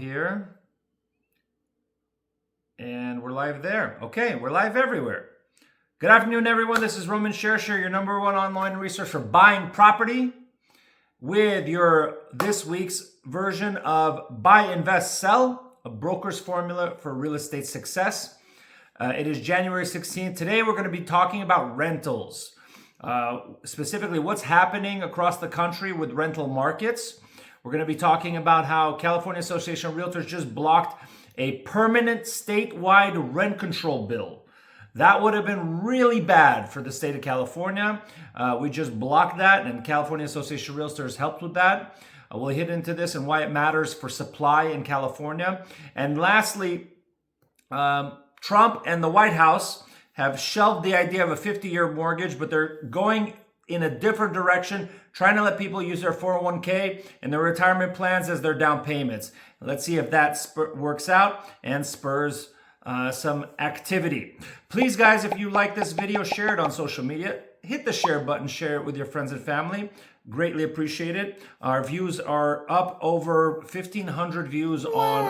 here. And we're live there. Okay, we're live everywhere. Good afternoon, everyone. This is Roman Shersher, your number one online resource for buying property, with your this week's version of Buy, Invest, Sell, a broker's formula for real estate success. It is January 16th. Today, we're going to be talking about rentals, specifically what's happening across the country with rental markets. We're going to be talking about how California Association of REALTORS just blocked a permanent statewide rent control bill. That would have been really bad for the state of California. We just blocked that, and California Association of REALTORS helped with that. We'll hit into this and why it matters for supply in California. And lastly, Trump and the White House have shelved the idea of a 50-year mortgage, but they're going in a different direction, trying to let people use their 401k and their retirement plans as their down payments. Let's see if that works out and spurs some activity. Please, guys, if you like this video, share it on social media. Hit the share button, share it with your friends and family. Greatly appreciate it. Our views are up over 1,500 views on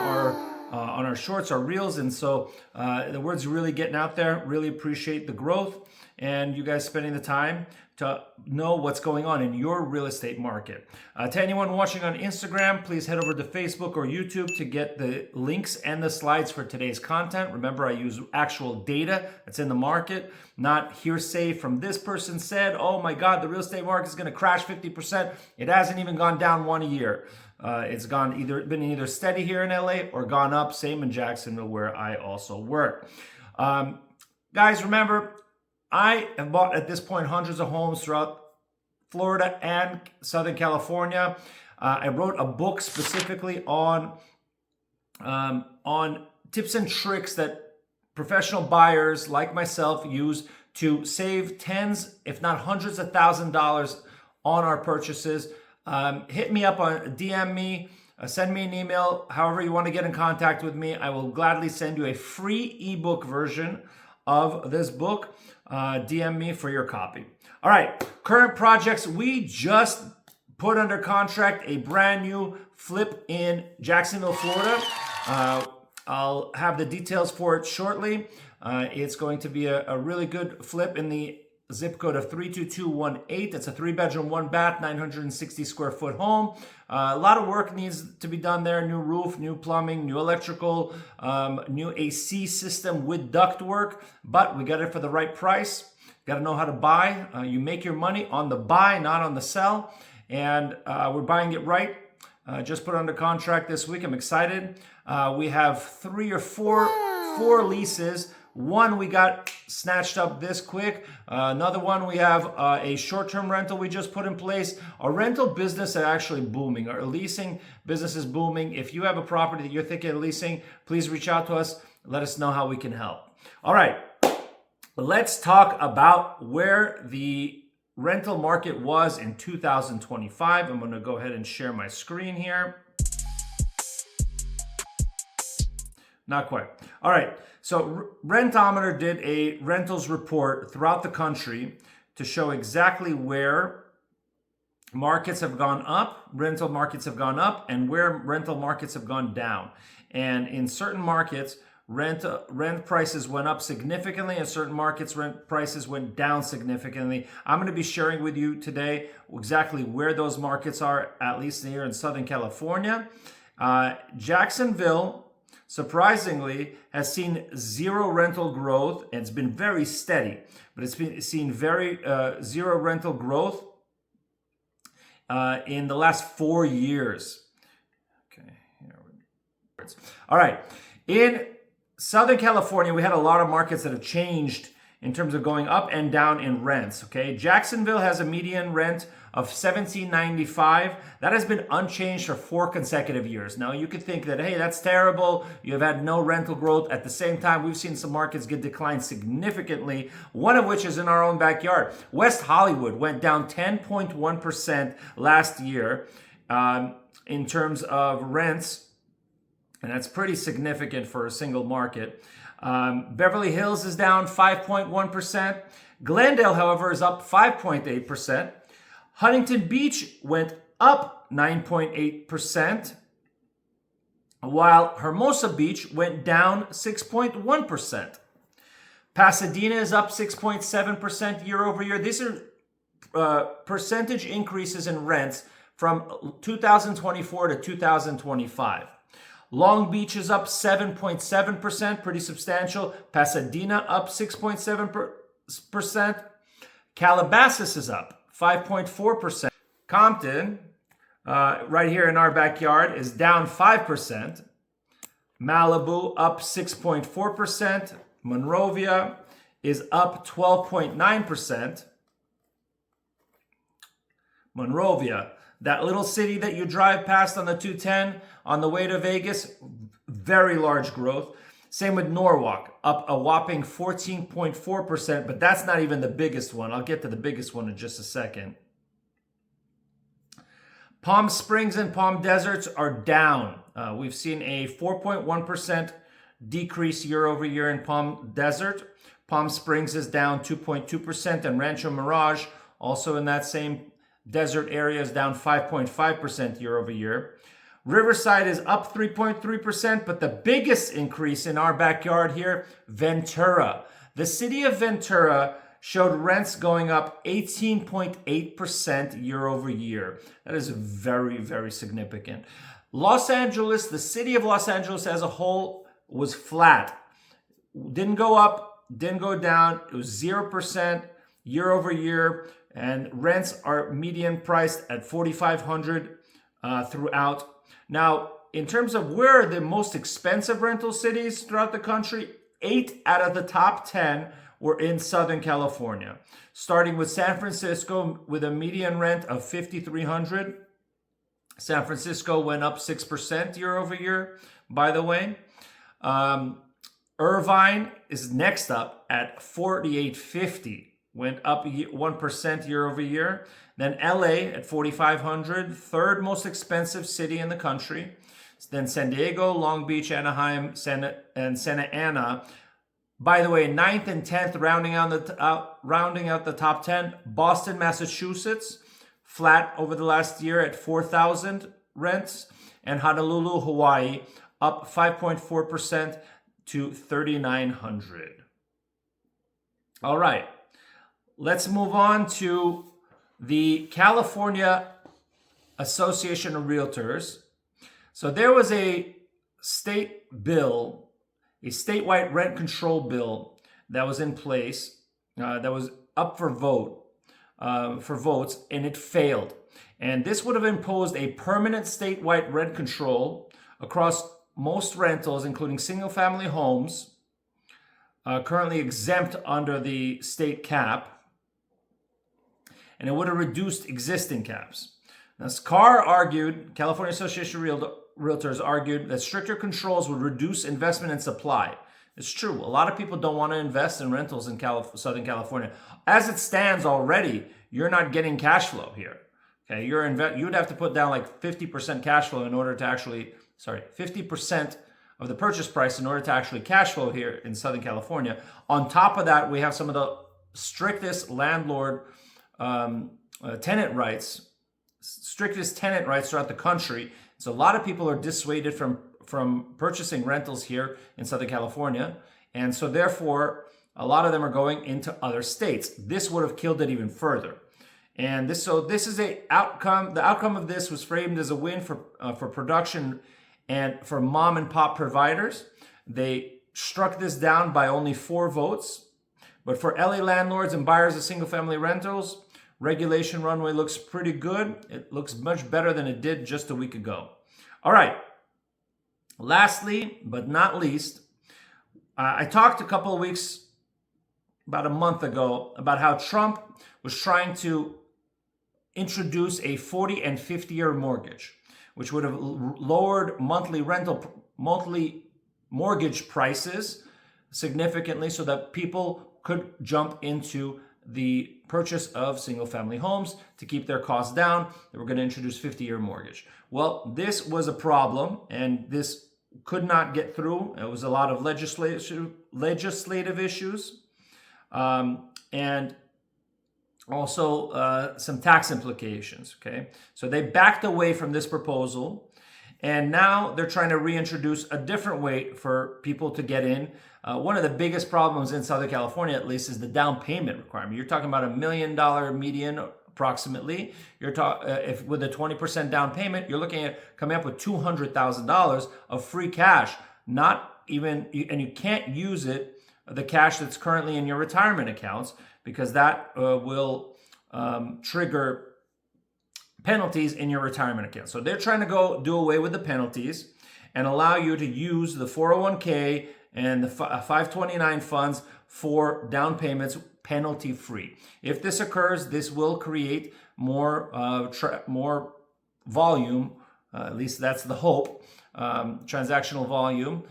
our shorts, our reels, and so the word's really getting out there. Really appreciate the growth and you guys spending the time to know what's going on in your real estate market. To anyone watching on Instagram, please head over to Facebook or YouTube to get the links and the slides for today's content. Remember, I use actual data that's in the market, not hearsay from this person said, oh my God, the real estate market is going to crash 50%. It hasn't even gone down 1 year. It's been either steady here in LA or gone up, same in Jacksonville where I also work. Guys, remember, I have bought at this point hundreds of homes throughout Florida and Southern California. I wrote a book specifically on tips and tricks that professional buyers like myself use to save tens, if not hundreds of $1,000s on our purchases. Hit me up on DM me, send me an email, however you want to get in contact with me. I will gladly send you a free ebook version of this book. DM me for your copy. All right, current projects. We just put under contract a brand new flip in Jacksonville, Florida. I'll have the details for it shortly. It's going to be a really good flip in the zip code of 32218. It's a 3-bedroom, 1-bath, 960 square foot home. A lot of work needs to be done there. New roof, new plumbing, new electrical, new AC system with duct work, but we got it for the right price. Got to know how to buy. You make your money on the buy, not on the sell. And we're buying it right. Just put under contract this week. I'm excited. We have 3 or 4 leases. One we got snatched up this quick. Another one we have a short-term rental we just put in place. Our rental business is actually booming. Our leasing business is booming. If you have a property that you're thinking of leasing, please reach out to us. Let us know how we can help. All right, let's talk about where the rental market was in 2025. I'm going to go ahead and share my screen here. Not quite. All right. So Rentometer did a rentals report throughout the country to show exactly where markets have gone up, rental markets have gone up, and where rental markets have gone down. And in certain markets, rent prices went up significantly. In certain markets, rent prices went down significantly. I'm going to be sharing with you today exactly where those markets are, at least here in Southern California. Jacksonville, surprisingly, has seen zero rental growth, and it's been very steady, but it's been seen very zero rental growth in the last 4 years. Okay, here we go. All right, in Southern California, we had a lot of markets that have changed in terms of going up and down in rents. Okay, Jacksonville has a median rent of $1,795. That has been unchanged for 4 consecutive years. Now, you could think that, hey, that's terrible. You have had no rental growth. At the same time, we've seen some markets get declined significantly, one of which is in our own backyard. West Hollywood went down 10.1% last year in terms of rents, and that's pretty significant for a single market. Beverly Hills is down 5.1%. Glendale, however, is up 5.8%. Huntington Beach went up 9.8%. while Hermosa Beach went down 6.1%. Pasadena is up 6.7% year over year. These are percentage increases in rents from 2024 to 2025. Long Beach is up 7.7%, pretty substantial. Pasadena up 6.7%. Calabasas is up 5.4%. Compton, right here in our backyard, is down 5%. Malibu up 6.4%. Monrovia is up 12.9%. Monrovia, that little city that you drive past on the 210 on the way to Vegas, very large growth. Same with Norwalk, up a whopping 14.4%, but that's not even the biggest one. I'll get to the biggest one in just a second. Palm Springs and Palm Deserts are down. We've seen a 4.1% decrease year over year in Palm Desert. Palm Springs is down 2.2%, and Rancho Mirage, also in that same desert area, is down 5.5% year over year. Riverside is up 3.3%, but the biggest increase in our backyard here, Ventura. The city of Ventura showed rents going up 18.8% year over year. That is very, very significant. Los Angeles, the city of Los Angeles as a whole, was flat. Didn't go up, didn't go down. It was 0% year over year. And rents are median priced at $4,500 throughout. Now, in terms of where are the most expensive rental cities throughout the country, 8 out of the top 10 were in Southern California. Starting with San Francisco with a median rent of $5,300. San Francisco went up 6% year over year, by the way. Irvine is next up at $4,850. Went up 1% year over year. Then LA at $4,500, third most expensive city in the country. Then San Diego, Long Beach, Anaheim, and Santa Ana. By the way, 9th and 10th, rounding out the top 10. Boston, Massachusetts, flat over the last year at $4,000 rents. And Honolulu, Hawaii, up 5.4% to $3,900. All right. Let's move on to the California Association of Realtors. So there was a state bill, a statewide rent control bill that was in place, that was up for votes, and it failed. And this would have imposed a permanent statewide rent control across most rentals, including single-family homes, currently exempt under the state cap. And it would have reduced existing caps. Now, C.A.R. argued, California Association of Realtors argued that stricter controls would reduce investment and supply. It's true. A lot of people don't want to invest in rentals in Southern California. As it stands already, you're not getting cash flow here. Okay, you would have to put down like 50% cash flow in order to actually, 50% of the purchase price in order to actually cash flow here in Southern California. On top of that, we have some of the strictest tenant rights throughout the country. So a lot of people are dissuaded from purchasing rentals here in Southern California. And so therefore, a lot of them are going into other states. This would have killed it even further. And this is a outcome. The outcome of this was framed as a win for production and for mom and pop providers. They struck this down by only 4 votes. But for LA landlords and buyers of single-family rentals, regulation runway looks pretty good. It looks much better than it did just a week ago. All right. Lastly, but not least, I talked about a month ago, about how Trump was trying to introduce a 40 and 50-year mortgage, which would have lowered monthly mortgage prices significantly so that people could jump into the purchase of single-family homes to keep their costs down. They were going to introduce 50-year mortgage. Well, this was a problem, and this could not get through. It was a lot of legislative issues, and also some tax implications. Okay, so they backed away from this proposal, And now they're trying to reintroduce a different way for people to get in. One of the biggest problems in Southern California, at least, is the down payment requirement. You're talking about $1 million median approximately. If with a 20% down payment, you're looking at coming up with $200,000 of free cash. Not even, and you can't use it, the cash that's currently in your retirement accounts, because that will trigger penalties in your retirement account. So they're trying to go do away with the penalties and allow you to use the 401k and the 529 funds for down payments penalty free. If this occurs, this will create more volume, at least that's the hope, transactional volume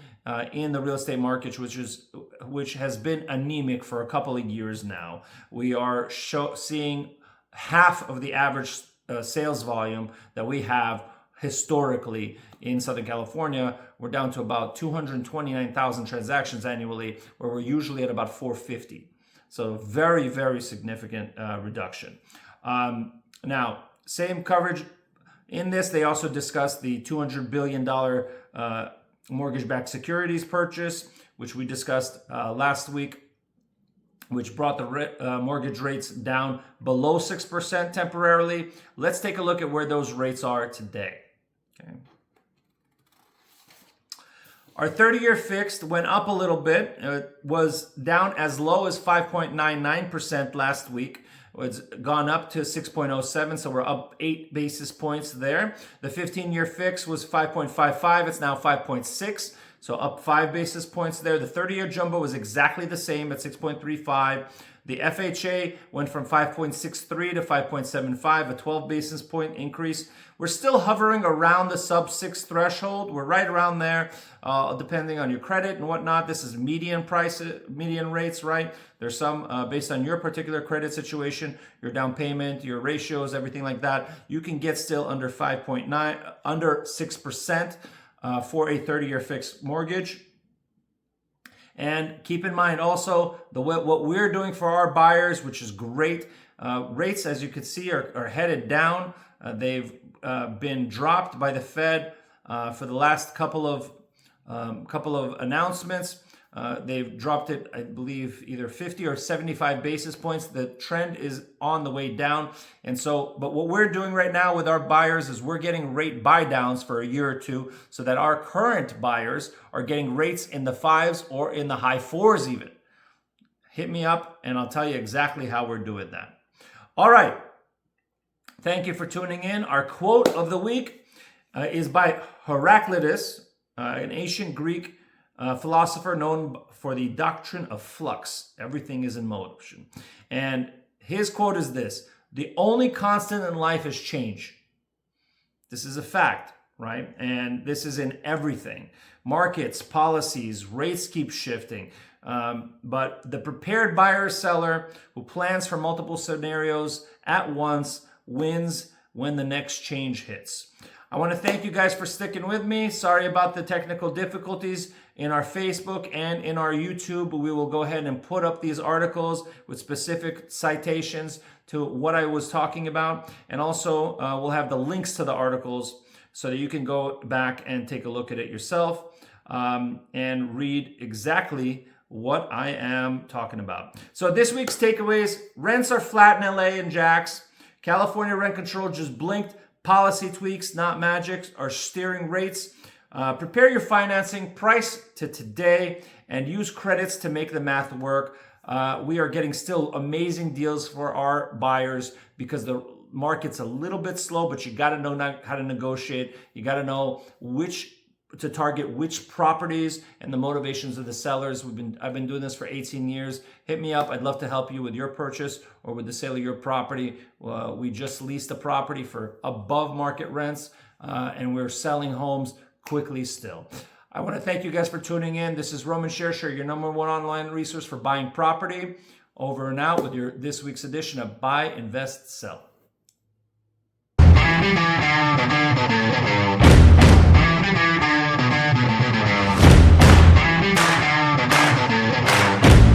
in the real estate market, which has been anemic for a couple of years now. We are seeing half of the average sales volume that we have historically in Southern California. We're down to about 229,000 transactions annually, where we're usually at about 450. So very, very significant reduction. Now, same coverage in this. They also discussed the $200 billion mortgage-backed securities purchase, which we discussed last week, which brought the mortgage rates down below 6% temporarily. Let's take a look at where those rates are today. Okay. Our 30-year fixed went up a little bit. It was down as low as 5.99% last week. It's gone up to 6.07, so we're up 8 basis points there. The 15-year fix was 5.55. It's now 5.6. So up 5 basis points there. The 30-year jumbo was exactly the same at 6.35. The FHA went from 5.63 to 5.75, a 12 basis point increase. We're still hovering around the sub 6 threshold. We're right around there, depending on your credit and whatnot. This is median rates, right? There's some based on your particular credit situation, your down payment, your ratios, everything like that. You can get still under 5.9, under 6%. For a 30-year fixed mortgage. And keep in mind also what we're doing for our buyers, which is great. Rates, as you can see, are headed down. They've been dropped by the Fed for the last couple of announcements. They've dropped it, I believe, either 50 or 75 basis points. The trend is on the way down. And so, but what we're doing right now with our buyers is we're getting rate buy downs for a year or two so that our current buyers are getting rates in the 5s or in the high 4s even. Hit me up and I'll tell you exactly how we're doing that. All right. Thank you for tuning in. Our quote of the week is by Heraclitus, an ancient Greek philosopher known for the doctrine of flux. Everything is in motion. And his quote is this: "The only constant in life is change." This is a fact, right? And this is in everything. Markets, policies, rates keep shifting. But the prepared buyer or seller who plans for multiple scenarios at once wins when the next change hits. I want to thank you guys for sticking with me. Sorry about the technical difficulties in our Facebook and in our YouTube, but we will go ahead and put up these articles with specific citations to what I was talking about. And also we'll have the links to the articles so that you can go back and take a look at it yourself and read exactly what I am talking about. So this week's takeaways: rents are flat in LA and Jax. California rent control just blinked. Policy tweaks, not magic, are steering rates. Prepare your financing, price to today, and use credits to make the math work. We are getting still amazing deals for our buyers because the market's a little bit slow, but you got to know how to negotiate. You got to know to target which properties and the motivations of the sellers. I've been doing this for 18 years. Hit me up. I'd love to help you with your purchase or with the sale of your property. We just leased a property for above market rents, and we're selling homes quickly still. I want to thank you guys for tuning in. This is Roman Shersher, your #1 online resource for buying property. Over and out with this week's edition of Buy, Invest, Sell.